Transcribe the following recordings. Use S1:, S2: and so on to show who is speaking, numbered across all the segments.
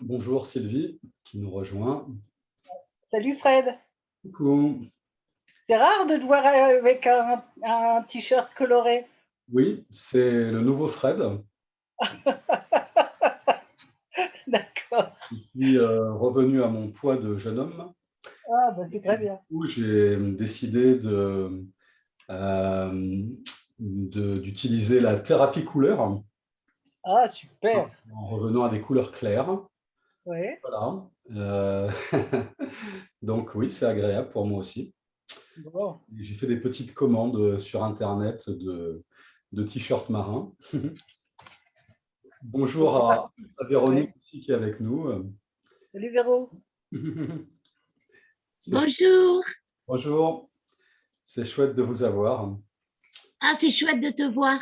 S1: Bonjour Sylvie, qui nous rejoint.
S2: Salut Fred.
S1: Coucou.
S2: C'est rare de te voir avec un t-shirt coloré.
S1: Oui, c'est le nouveau Fred.
S2: D'accord.
S1: Je suis revenu à mon poids de jeune homme.
S2: Ah, bah, c'est
S1: Et
S2: très
S1: du
S2: bien.
S1: coup, j'ai décidé euh, d'utiliser la thérapie couleur
S2: Ah, super.
S1: en revenant à des couleurs claires.
S2: Ouais.
S1: Voilà. Donc oui, c'est agréable pour moi aussi.
S2: Bon.
S1: J'ai fait des petites commandes sur Internet de t-shirts marins.
S2: Donc,
S1: Bonjour
S2: c'est pas.
S1: à Véronique
S2: Ouais.
S1: aussi qui est avec nous.
S2: Salut Véro.
S1: C'est chou-
S3: Bonjour.
S1: Bonjour, c'est chouette de vous avoir.
S3: Ah, c'est chouette de te voir.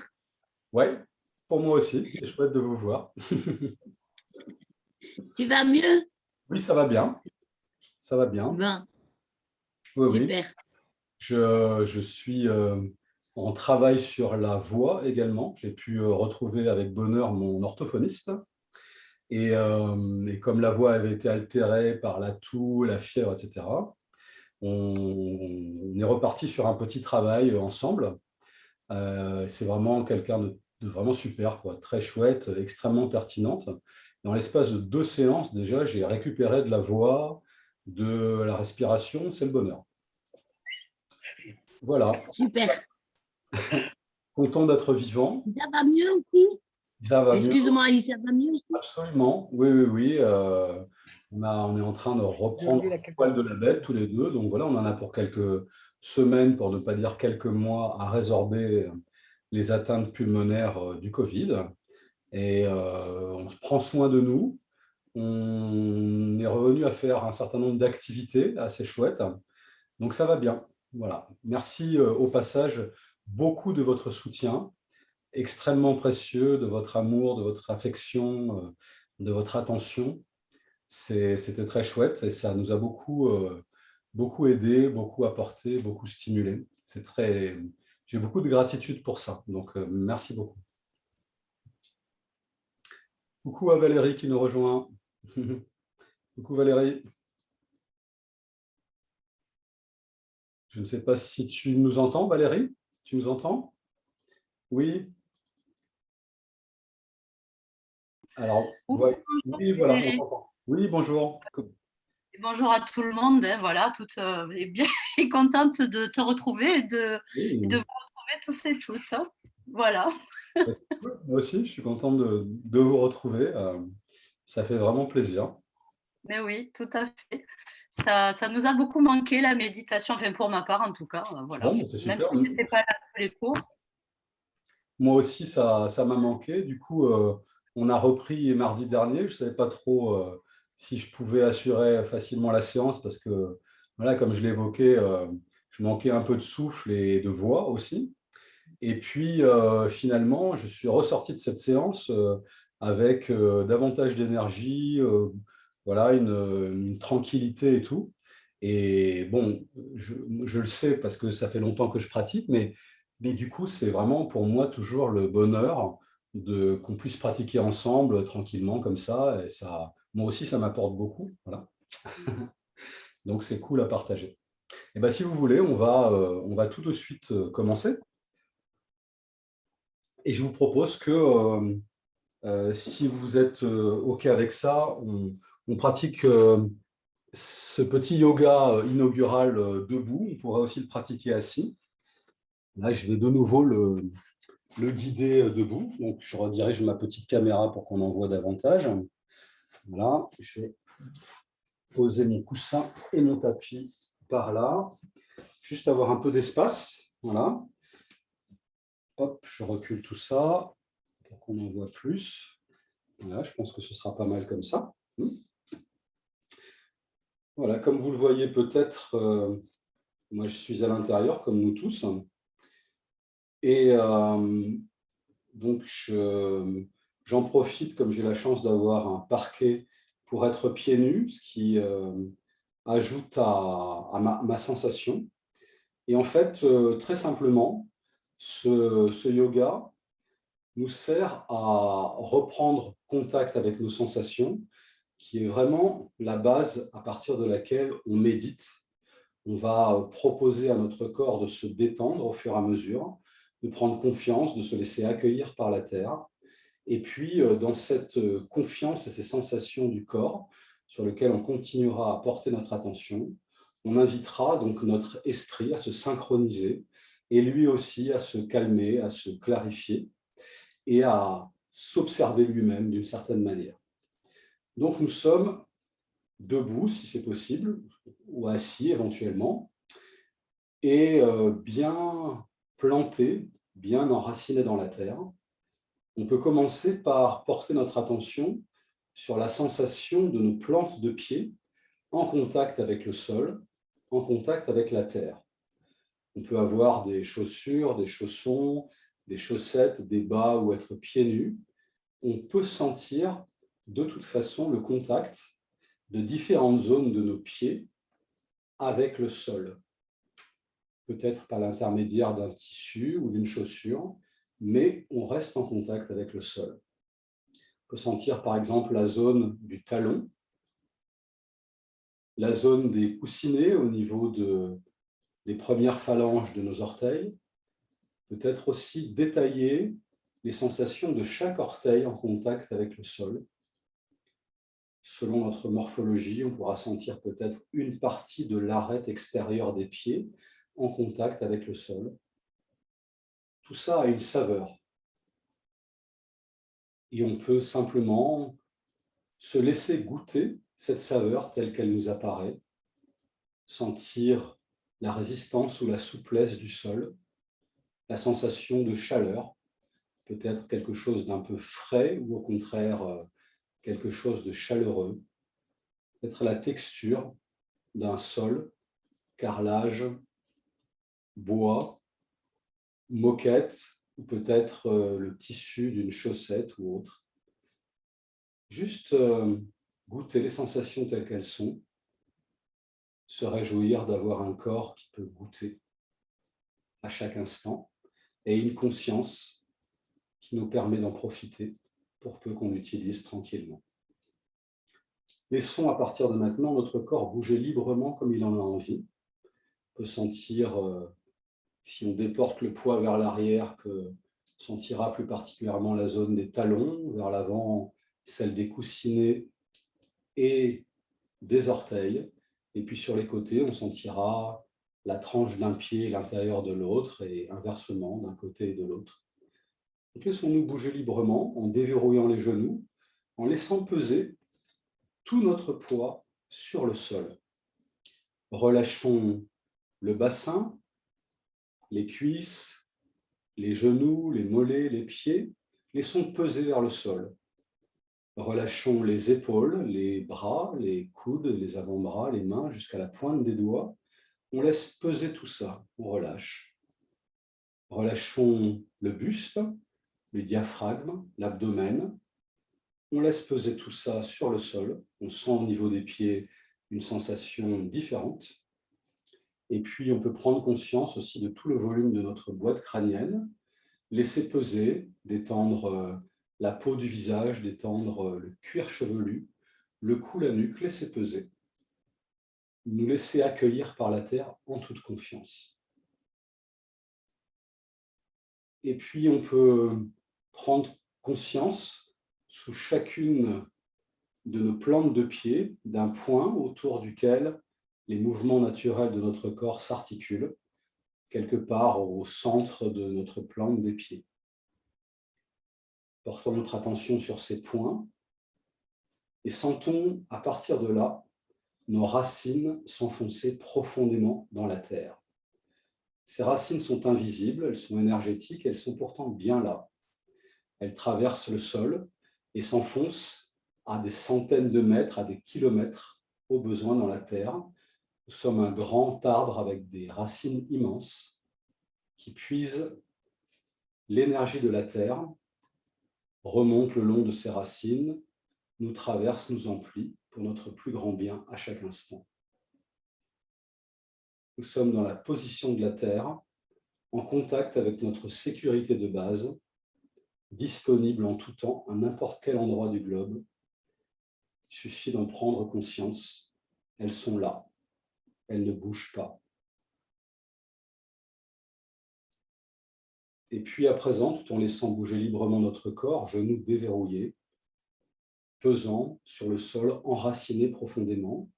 S1: Ouais, pour moi aussi, c'est chouette de vous voir.
S3: Tu vas mieux?
S1: Oui, ça va bien, ça va bien.
S3: Ben,
S1: Oui, oui.
S3: super.
S1: Je suis en travail sur la voix également. J'ai pu retrouver avec bonheur mon orthophoniste. Et comme la voix avait été altérée par la toux, la fièvre, etc., on est reparti sur un petit travail ensemble. C'est vraiment quelqu'un de vraiment super, quoi, très chouette, extrêmement pertinente. Dans l'espace de 2 séances, déjà, j'ai récupéré de la voix, de la respiration, c'est le bonheur. Voilà,
S3: Super.
S1: content d'être vivant.
S3: Ça va mieux aussi?
S1: Ça va mieux.
S3: Excuse-moi, ça va mieux aussi?
S1: Absolument, oui, oui, oui. On est en train de
S2: J'ai
S1: reprendre
S2: enlevé la
S1: le poil de
S2: caméra.
S1: la bête tous les deux. Donc voilà, on en a pour quelques semaines, pour ne pas dire quelques mois, à résorber les atteintes pulmonaires du Covid. On prend soin de nous. On est revenu à faire un certain nombre d'activités assez chouettes. Donc ça va bien. Voilà. Merci au passage beaucoup de votre soutien, extrêmement précieux, de votre amour, de votre affection, de votre attention. C'était très chouette et ça nous a beaucoup aidé, beaucoup apporté, beaucoup stimulé. J'ai beaucoup de gratitude pour ça. Donc merci beaucoup. Coucou à Valérie qui nous rejoint. Coucou Valérie. Je ne sais pas si tu nous entends, Valérie. Tu nous entends? Oui. Alors,
S4: Oui, bonjour
S1: oui, voilà, on
S4: Frédéric.
S1: t'entend. Oui, bonjour.
S4: Et bonjour à tout le monde. Voilà, toute et bien et contente de te retrouver et de
S1: Oui,
S4: vous retrouver tous et toutes, hein. Voilà.
S1: bah, c'est cool. Moi aussi, je suis content de vous retrouver. Ça fait vraiment plaisir.
S4: Mais oui, tout à fait. Ça nous a beaucoup manqué la méditation, enfin pour ma part en tout cas, voilà.
S1: Bon, bah, c'est
S4: Même
S1: super.
S4: si j'étais pas là tous les cours.
S1: Moi aussi, ça m'a manqué. Du coup, on a repris mardi dernier. Je ne savais pas trop si je pouvais assurer facilement la séance parce que, voilà, comme je l'évoquais, je manquais un peu de souffle et de voix aussi. Et puis, finalement, je suis ressorti de cette séance avec davantage d'énergie, voilà, une tranquillité et tout. Et bon, je le sais parce que ça fait longtemps que je pratique, mais du coup, c'est vraiment pour moi toujours le bonheur qu'on puisse pratiquer ensemble tranquillement comme ça. Et ça, moi aussi, ça m'apporte beaucoup. Voilà. Donc, c'est cool à partager. Et ben, si vous voulez, on va tout de suite commencer. Et je vous propose que, si vous êtes OK avec ça, on pratique ce petit yoga inaugural debout. On pourra aussi le pratiquer assis. Là, je vais de nouveau le guider debout. Donc, je redirige ma petite caméra pour qu'on en voit davantage. Voilà, je vais poser mon coussin et mon tapis par là. Juste avoir un peu d'espace. Voilà. Hop, je recule tout ça pour qu'on en voit plus. Voilà, je pense que ce sera pas mal comme ça. Voilà, comme vous le voyez peut-être, moi je suis à l'intérieur, comme nous tous. Et donc j'en profite, comme j'ai la chance d'avoir un parquet pour être pieds nus, ce qui ajoute à ma sensation. Et en fait, très simplement, ce yoga nous sert à reprendre contact avec nos sensations, qui est vraiment la base à partir de laquelle on médite. On va proposer à notre corps de se détendre au fur et à mesure, de prendre confiance, de se laisser accueillir par la terre. Et puis, dans cette confiance et ces sensations du corps sur lesquelles on continuera à porter notre attention, on invitera donc notre esprit à se synchroniser et lui aussi à se calmer, à se clarifier et à s'observer lui-même d'une certaine manière. Donc, nous sommes debout, si c'est possible, ou assis éventuellement, et bien plantés, bien enracinés dans la terre. On peut commencer par porter notre attention sur la sensation de nos plantes de pied en contact avec le sol, en contact avec la terre. On peut avoir des chaussures, des chaussons, des chaussettes, des bas ou être pieds nus. On peut sentir de toute façon le contact de différentes zones de nos pieds avec le sol. Peut-être par l'intermédiaire d'un tissu ou d'une chaussure, mais on reste en contact avec le sol. On peut sentir par exemple la zone du talon, la zone des coussinets au niveau des premières phalanges de nos orteils, peut-être aussi détailler les sensations de chaque orteil en contact avec le sol. Selon notre morphologie, on pourra sentir peut-être une partie de l'arête extérieure des pieds en contact avec le sol. Tout ça a une saveur. Et on peut simplement se laisser goûter cette saveur telle qu'elle nous apparaît, sentir la résistance ou la souplesse du sol, la sensation de chaleur, peut-être quelque chose d'un peu frais ou au contraire quelque chose de chaleureux, peut-être la texture d'un sol, carrelage, bois, moquette, ou peut-être le tissu d'une chaussette ou autre. Juste goûter les sensations telles qu'elles sont, se réjouir d'avoir un corps qui peut goûter à chaque instant et une conscience qui nous permet d'en profiter pour peu qu'on l'utilise tranquillement. Laissons à partir de maintenant notre corps bouger librement comme il en a envie. On peut sentir, si on déporte le poids vers l'arrière, que sentira plus particulièrement la zone des talons, vers l'avant, celle des coussinets et des orteils. Et puis sur les côtés, on sentira la tranche d'un pied et l'intérieur de l'autre, et inversement, d'un côté et de l'autre. Donc laissons-nous bouger librement en déverrouillant les genoux, en laissant peser tout notre poids sur le sol. Relâchons le bassin, les cuisses, les genoux, les mollets, les pieds. Laissons peser vers le sol. Relâchons les épaules, les bras, les coudes, les avant-bras, les mains jusqu'à la pointe des doigts. On laisse peser tout ça, on relâche. Relâchons le buste, le diaphragme, l'abdomen. On laisse peser tout ça sur le sol. On sent au niveau des pieds une sensation différente. Et puis, on peut prendre conscience aussi de tout le volume de notre boîte crânienne. Laisser peser, détendre la peau du visage, détendre le cuir chevelu, le cou, la nuque, laisser peser. Nous laisser accueillir par la terre en toute confiance. Et puis, on peut prendre conscience sous chacune de nos plantes de pied d'un point autour duquel les mouvements naturels de notre corps s'articulent, quelque part au centre de notre plante des pieds. Portons notre attention sur ces points et sentons à partir de là nos racines s'enfoncer profondément dans la terre. Ces racines sont invisibles, elles sont énergétiques, elles sont pourtant bien là. Elles traversent le sol et s'enfoncent à des centaines de mètres, à des kilomètres au besoin dans la terre. Nous sommes un grand arbre avec des racines immenses qui puisent l'énergie de la terre, remontent le long de ces racines, nous traversent, nous emplissent pour notre plus grand bien à chaque instant. Nous sommes dans la position de la terre, en contact avec notre sécurité de base, disponible en tout temps à n'importe quel endroit du globe, Il suffit d'en prendre conscience. Elles sont là. Elles ne bougent pas. Et puis à présent, tout en laissant bouger librement notre corps, genoux déverrouillés, pesant sur le sol, enracinés profondément,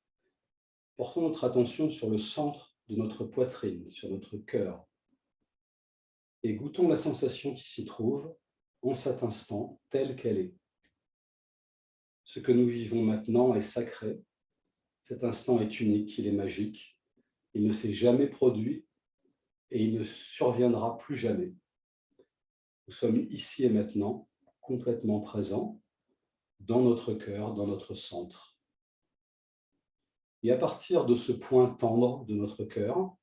S1: portons notre attention sur le centre de notre poitrine, sur notre cœur, et goûtons la sensation qui s'y trouve en cet instant, telle qu'elle est. Ce que nous vivons maintenant est sacré, cet instant est unique, il est magique, il ne s'est jamais produit et il ne surviendra plus jamais. Nous sommes ici et maintenant, complètement présents, dans notre cœur, dans notre centre. Et à partir de ce point tendre de notre cœur,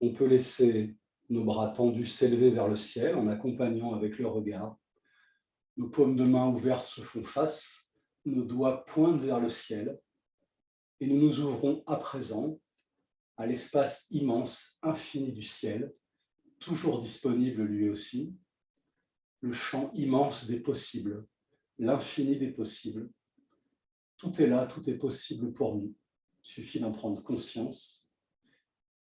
S1: on peut laisser nos bras tendus s'élever vers le ciel en accompagnant avec le regard. Nos paumes de main ouvertes se font face, nos doigts pointent vers le ciel et nous nous ouvrons à présent à l'espace immense, infini du ciel, toujours disponible lui aussi, le champ immense des possibles, l'infini des possibles. Tout est là, tout est possible pour nous. Il suffit d'en prendre conscience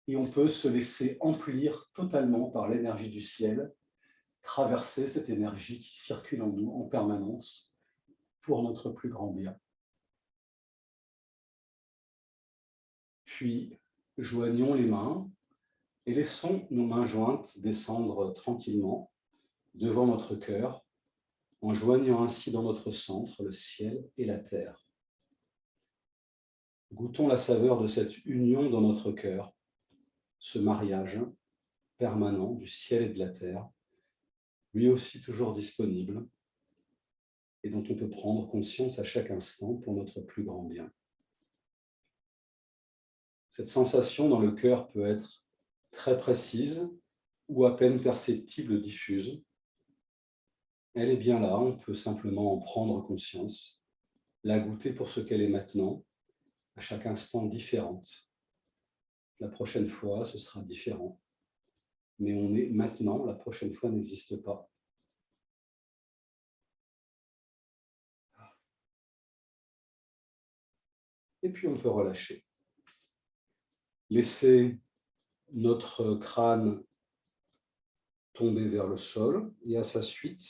S1: et on peut se laisser emplir totalement par l'énergie du ciel, traverser cette énergie qui circule en nous en permanence pour notre plus grand bien. Puis, joignons les mains et laissons nos mains jointes descendre tranquillement devant notre cœur, en joignant ainsi dans notre centre le ciel et la terre. Goûtons la saveur de cette union dans notre cœur, ce mariage permanent du ciel et de la terre, lui aussi toujours disponible, et dont on peut prendre conscience à chaque instant pour notre plus grand bien. Cette sensation dans le cœur peut être très précise ou à peine perceptible, diffuse. Elle est bien là, on peut simplement en prendre conscience, la goûter pour ce qu'elle est maintenant, à chaque instant différente. La prochaine fois, ce sera différent. Mais on est maintenant, la prochaine fois n'existe pas. Et puis on peut relâcher. Laisser notre crâne tomber vers le sol et à sa suite,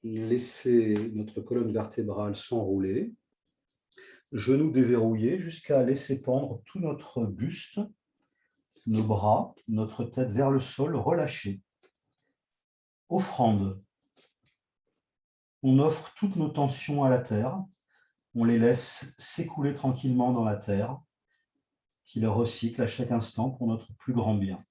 S1: laisser notre colonne vertébrale s'enrouler, genoux déverrouillés jusqu'à laisser pendre tout notre buste, nos bras, notre tête vers le sol, relâchés. Offrande. On offre toutes nos tensions à la terre, on les laisse s'écouler tranquillement dans la terre, qui les recycle à chaque instant pour notre plus grand bien.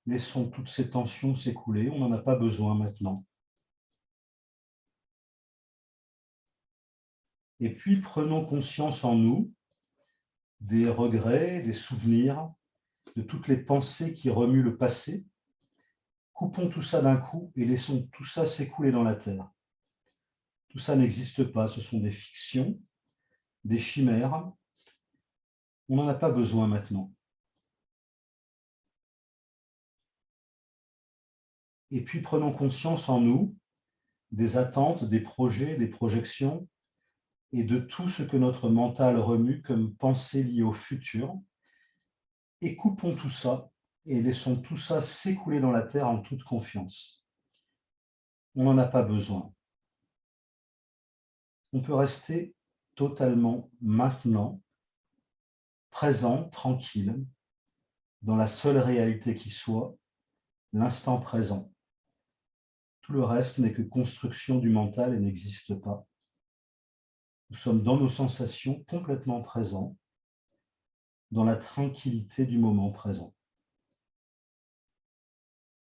S1: Laissons toutes ces tensions s'écouler, on n'en a pas besoin maintenant. Et puis prenons conscience en nous des regrets, des souvenirs, de toutes les pensées qui remuent le passé. Coupons tout ça d'un coup et laissons tout ça s'écouler dans la terre. Tout ça n'existe pas, ce sont des fictions, des chimères. On n'en a pas besoin maintenant. Et puis prenons conscience en nous des attentes, des projets, des projections et de tout ce que notre mental remue comme pensée liée au futur. Et coupons tout ça et laissons tout ça s'écouler dans la terre en toute confiance. On n'en a pas besoin. On peut rester totalement maintenant, présent, tranquille, dans la seule réalité qui soit, l'instant présent. Tout le reste n'est que construction du mental et n'existe pas. Nous sommes dans nos sensations complètement présents, dans la tranquillité du moment présent.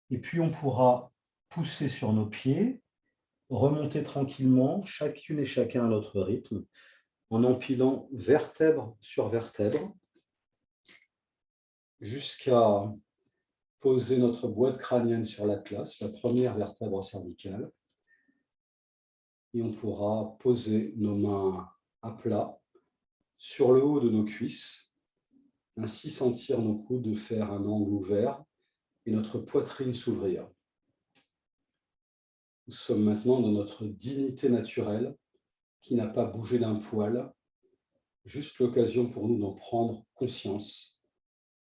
S1: Et puis on pourra pousser sur nos pieds, remonter tranquillement, chacune et chacun à notre rythme, en empilant vertèbre sur vertèbre, jusqu'à poser notre boîte crânienne sur l'atlas, la première vertèbre cervicale, et on pourra poser nos mains à plat sur le haut de nos cuisses, ainsi sentir nos coudes faire un angle ouvert et notre poitrine s'ouvrir. Nous sommes maintenant dans notre dignité naturelle qui n'a pas bougé d'un poil, juste l'occasion pour nous d'en prendre conscience.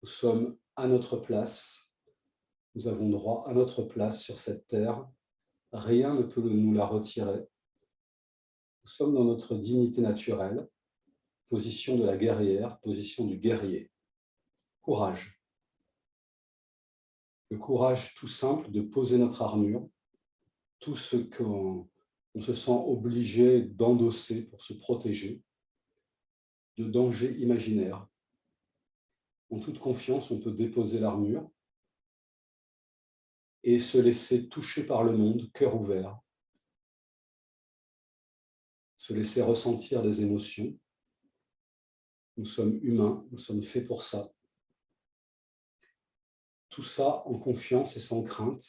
S1: Nous sommes à notre place, nous avons droit à notre place sur cette terre, rien ne peut nous la retirer. Nous sommes dans notre dignité naturelle, position de la guerrière, position du guerrier. Courage. Le courage tout simple de poser notre armure, tout ce qu'on se sent obligé d'endosser pour se protéger de dangers imaginaires. En toute confiance, on peut déposer l'armure et se laisser toucher par le monde, cœur ouvert, se laisser ressentir des émotions. Nous sommes humains, nous sommes faits pour ça. Tout ça en confiance et sans crainte.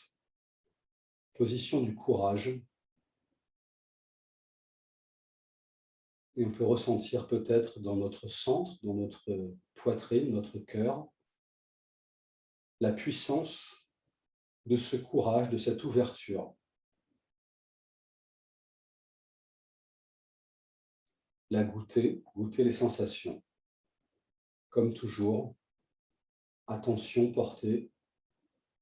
S1: Position du courage. Et on peut ressentir peut-être dans notre centre, dans notre poitrine, notre cœur, la puissance de ce courage, de cette ouverture. La goûter, goûter les sensations. Comme toujours, attention portée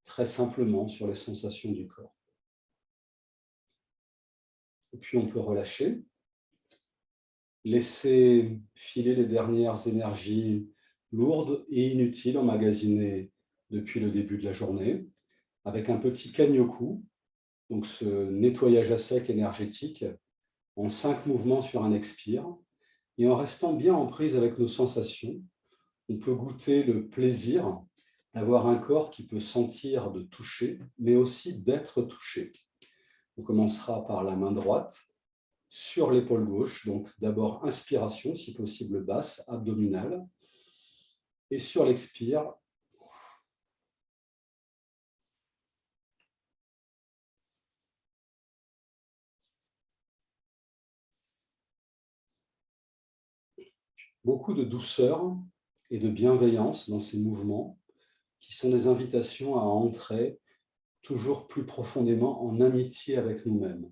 S1: très simplement sur les sensations du corps. Et puis on peut relâcher, laisser filer les dernières énergies lourdes et inutiles emmagasinées depuis le début de la journée, avec un petit Kanyoku, donc ce nettoyage à sec énergétique, en 5 mouvements sur un expire, et en restant bien en prise avec nos sensations, on peut goûter le plaisir d'avoir un corps qui peut sentir de toucher, mais aussi d'être touché. On commencera par la main droite sur l'épaule gauche, donc d'abord inspiration, si possible basse, abdominale, et sur l'expire, beaucoup de douceur et de bienveillance dans ces mouvements, qui sont des invitations à entrer toujours plus profondément en amitié avec nous-mêmes,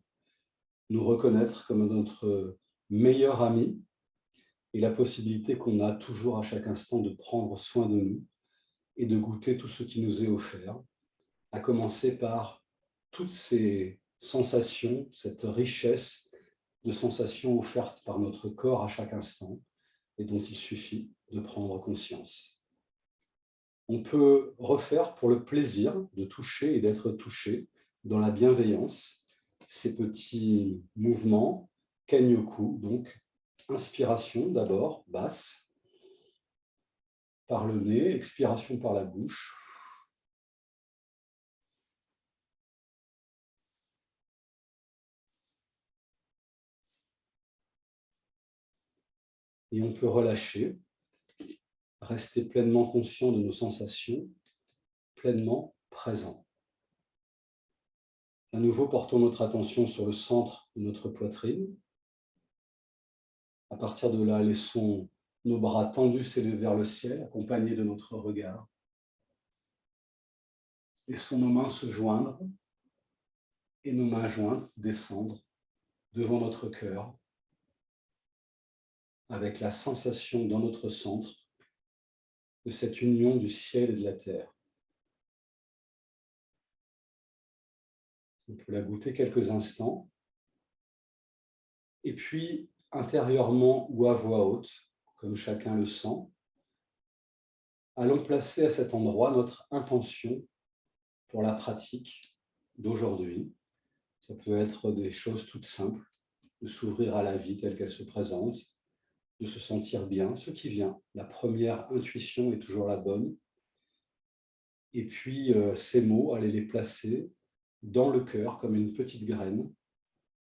S1: nous reconnaître comme notre meilleur ami et la possibilité qu'on a toujours à chaque instant de prendre soin de nous et de goûter tout ce qui nous est offert, à commencer par toutes ces sensations, cette richesse de sensations offertes par notre corps à chaque instant et dont il suffit de prendre conscience. On peut refaire pour le plaisir de toucher et d'être touché dans la bienveillance ces petits mouvements, Kanyoku, donc inspiration d'abord, basse, par le nez, expiration par la bouche. Et on peut relâcher, rester pleinement conscient de nos sensations, pleinement présent. À nouveau, portons notre attention sur le centre de notre poitrine. À partir de là, laissons nos bras tendus s'élever vers le ciel, accompagnés de notre regard. Laissons nos mains se joindre et nos mains jointes descendre devant notre cœur, avec la sensation dans notre centre de cette union du ciel et de la terre. On peut la goûter quelques instants. Et puis, intérieurement ou à voix haute, comme chacun le sent, allons placer à cet endroit notre intention pour la pratique d'aujourd'hui. Ça peut être des choses toutes simples, de s'ouvrir à la vie telle qu'elle se présente, de se sentir bien, ce qui vient. La première intuition est toujours la bonne. Et puis, ces mots, allez les placer dans le cœur comme une petite graine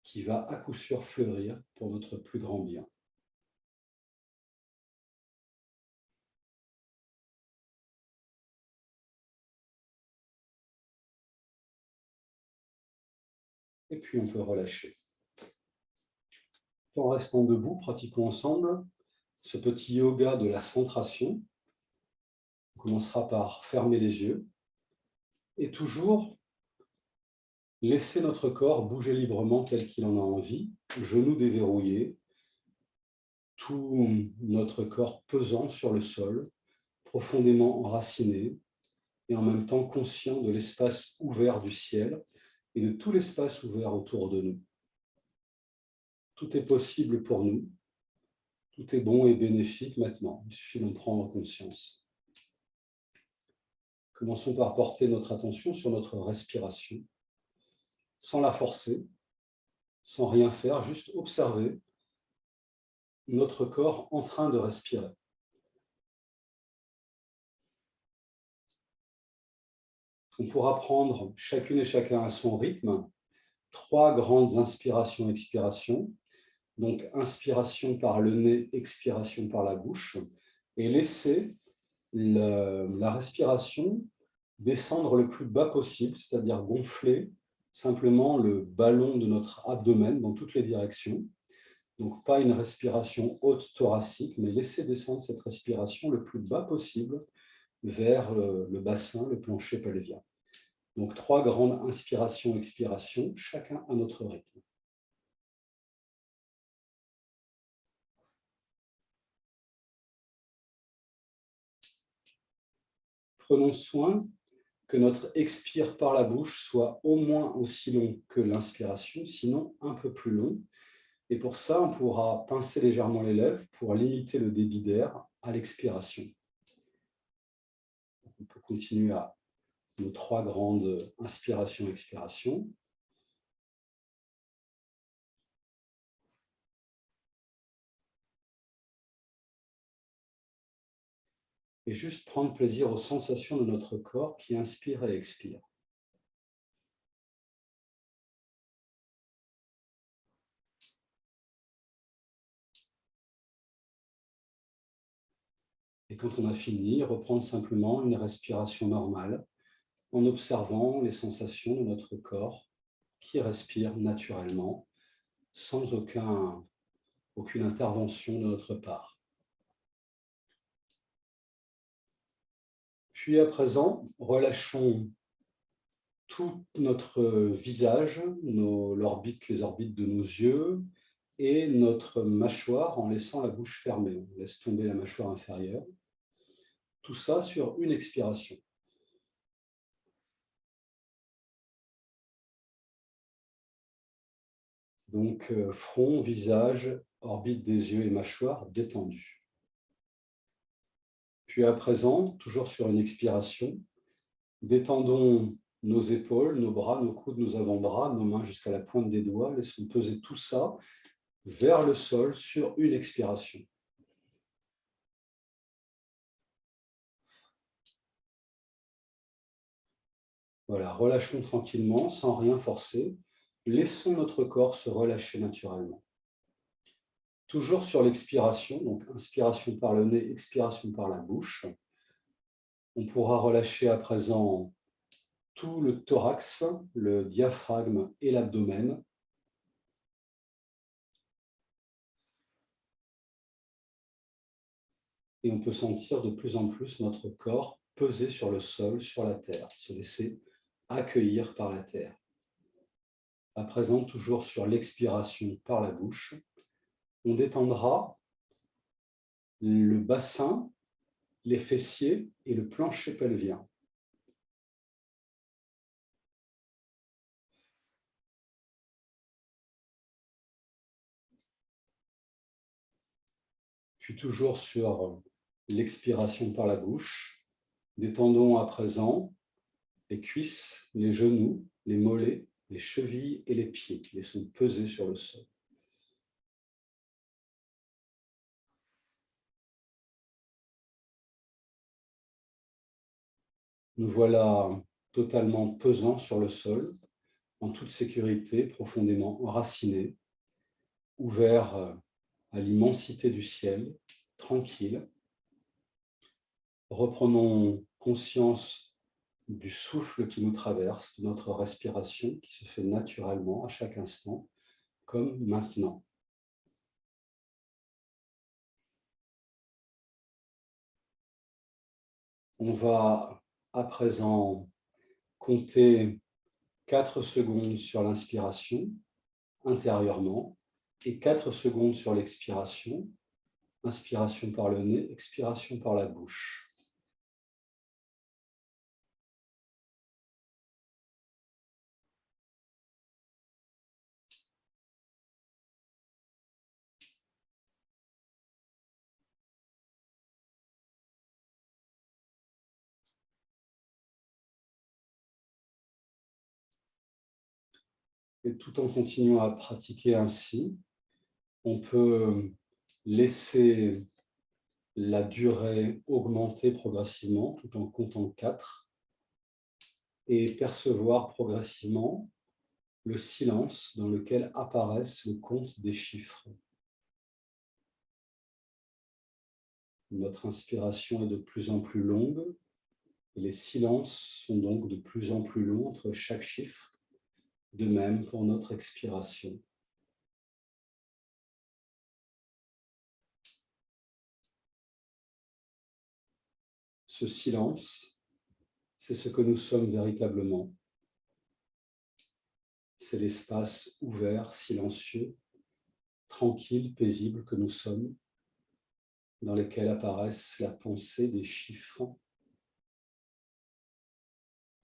S1: qui va à coup sûr fleurir pour notre plus grand bien. Et puis on peut relâcher. En restant debout, pratiquons ensemble ce petit yoga de la centration. On commencera par fermer les yeux et toujours Laissez notre corps bouger librement tel qu'il en a envie, genoux déverrouillés, tout notre corps pesant sur le sol, profondément enraciné et en même temps conscient de l'espace ouvert du ciel et de tout l'espace ouvert autour de nous. Tout est possible pour nous, tout est bon et bénéfique maintenant, il suffit d'en prendre conscience. Commençons par porter notre attention sur notre respiration, sans la forcer, sans rien faire, juste observer notre corps en train de respirer. On pourra prendre chacune et chacun à son rythme 3 grandes inspirations-expirations. Donc, inspiration par le nez, expiration par la bouche, et laisser la respiration descendre le plus bas possible, c'est-à-dire gonfler simplement le ballon de notre abdomen dans toutes les directions. Donc, pas une respiration haute thoracique, mais laisser descendre cette respiration le plus bas possible vers le bassin, le plancher pelvien. Donc, 3 grandes inspirations-expirations, chacun à notre rythme. Prenons soin que notre expire par la bouche soit au moins aussi long que l'inspiration, sinon un peu plus long. Et pour ça, on pourra pincer légèrement les lèvres pour limiter le débit d'air à l'expiration. On peut continuer à nos 3 grandes inspirations-expirations. Et juste prendre plaisir aux sensations de notre corps qui inspire et expire. Et quand on a fini, reprendre simplement une respiration normale en observant les sensations de notre corps qui respire naturellement, sans aucune intervention de notre part. Puis à présent, relâchons tout notre visage, les orbites de nos yeux et notre mâchoire en laissant la bouche fermée. On laisse tomber la mâchoire inférieure. Tout ça sur une expiration. Donc front, visage, orbite des yeux et mâchoire détendus. Puis à présent, toujours sur une expiration, détendons nos épaules, nos bras, nos coudes, nos avant-bras, nos mains jusqu'à la pointe des doigts. Laissons peser tout ça vers le sol sur une expiration. Voilà, relâchons tranquillement, sans rien forcer. Laissons notre corps se relâcher naturellement. Toujours sur l'expiration, donc inspiration par le nez, expiration par la bouche. On pourra relâcher à présent tout le thorax, le diaphragme et l'abdomen. Et on peut sentir de plus en plus notre corps peser sur le sol, sur la terre, se laisser accueillir par la terre. À présent, toujours sur l'expiration par la bouche, on détendra le bassin, les fessiers et le plancher pelvien. Puis toujours sur l'expiration par la bouche, détendons à présent les cuisses, les genoux, les mollets, les chevilles et les pieds. Laissons peser sur le sol. Nous voilà totalement pesants sur le sol, en toute sécurité, profondément enracinés, ouverts à l'immensité du ciel, tranquilles. Reprenons conscience du souffle qui nous traverse, de notre respiration qui se fait naturellement à chaque instant, comme maintenant. On va à présent compter 4 secondes sur l'inspiration, intérieurement, et 4 secondes sur l'expiration, inspiration par le nez, expiration par la bouche. Et tout en continuant à pratiquer ainsi, on peut laisser la durée augmenter progressivement tout en comptant 4 et percevoir progressivement le silence dans lequel apparaissent le compte des chiffres. Notre inspiration est de plus en plus longue et les silences sont donc de plus en plus longs entre chaque chiffre. De même pour notre expiration. Ce silence, c'est ce que nous sommes véritablement. C'est l'espace ouvert, silencieux, tranquille, paisible que nous sommes, dans lequel apparaissent la pensée des chiffres.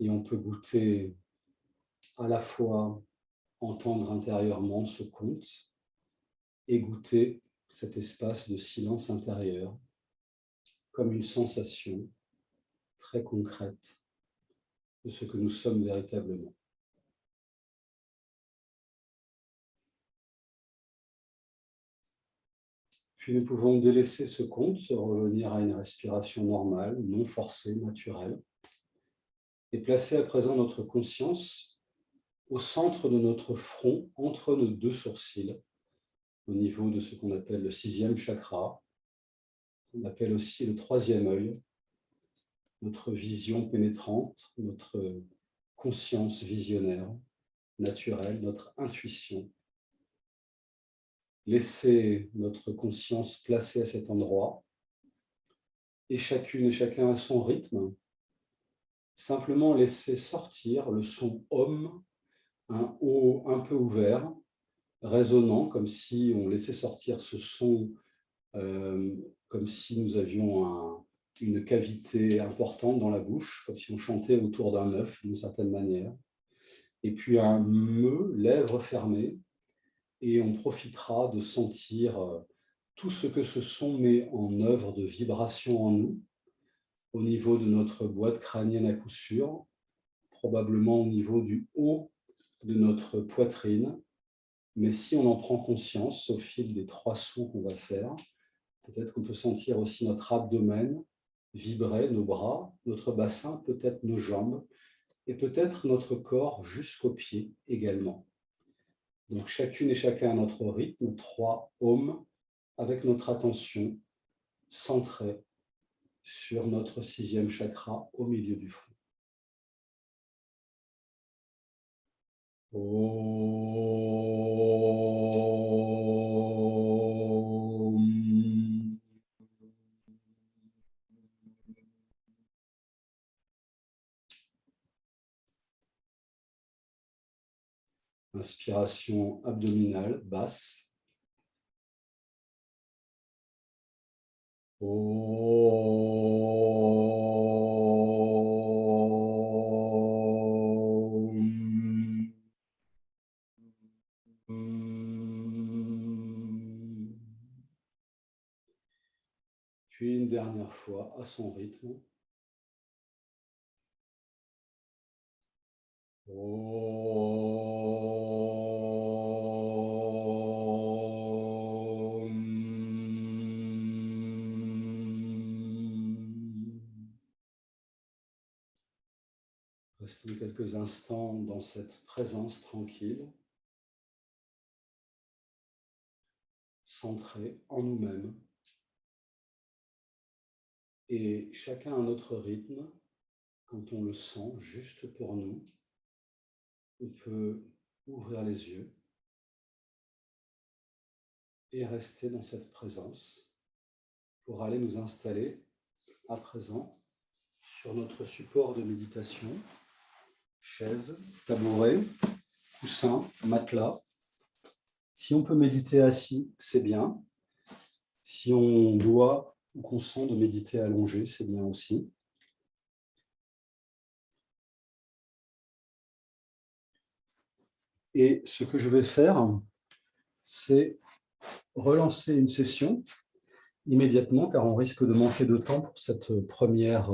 S1: Et on peut goûter à la fois entendre intérieurement ce compte et goûter cet espace de silence intérieur comme une sensation très concrète de ce que nous sommes véritablement. Puis nous pouvons délaisser ce compte, revenir à une respiration normale, non forcée, naturelle, et placer à présent notre conscience au centre de notre front, entre nos 2 sourcils, au niveau de ce qu'on appelle le 6e chakra, qu'on appelle aussi le 3e œil, notre vision pénétrante, notre conscience visionnaire, naturelle, notre intuition. Laissez notre conscience placée à cet endroit, et chacune et chacun à son rythme, simplement laisser sortir le son OM, un O un peu ouvert, résonnant, comme si on laissait sortir ce son, comme si nous avions une cavité importante dans la bouche, comme si on chantait autour d'un œuf d'une certaine manière. Et puis un me, lèvres fermées, et on profitera de sentir tout ce que ce son met en œuvre de vibration en nous, au niveau de notre boîte crânienne à coup sûr, probablement au niveau du haut de notre poitrine, mais si on en prend conscience au fil des 3 sons qu'on va faire, peut-être qu'on peut sentir aussi notre abdomen vibrer, nos bras, notre bassin, peut-être nos jambes, et peut-être notre corps jusqu'aux pieds également. Donc chacune et chacun à notre rythme, 3 ohms, avec notre attention centrée sur notre 6e chakra au milieu du front. Inspiration abdominale, basse. Puis une dernière fois à son rythme. Restons quelques instants dans cette présence tranquille, centrée en nous-mêmes, et chacun à notre rythme, quand on le sent juste pour nous, on peut ouvrir les yeux et rester dans cette présence pour aller nous installer à présent sur notre support de méditation, chaise, tabouret, coussin, matelas. Si on peut méditer assis, c'est bien. Si on doit ou qu'on sent de méditer allongé, c'est bien aussi. Et ce que je vais faire, c'est relancer une session immédiatement, car on risque de manquer de temps pour cette première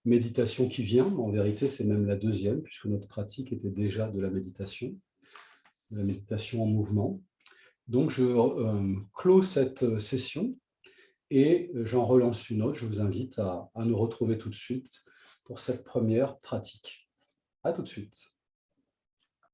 S1: méditation qui vient. En vérité, c'est même la deuxième, puisque notre pratique était déjà de la méditation en mouvement. Donc, je clôt cette session et j'en relance une autre. Je vous invite à nous retrouver tout de suite pour cette première pratique. À tout de suite.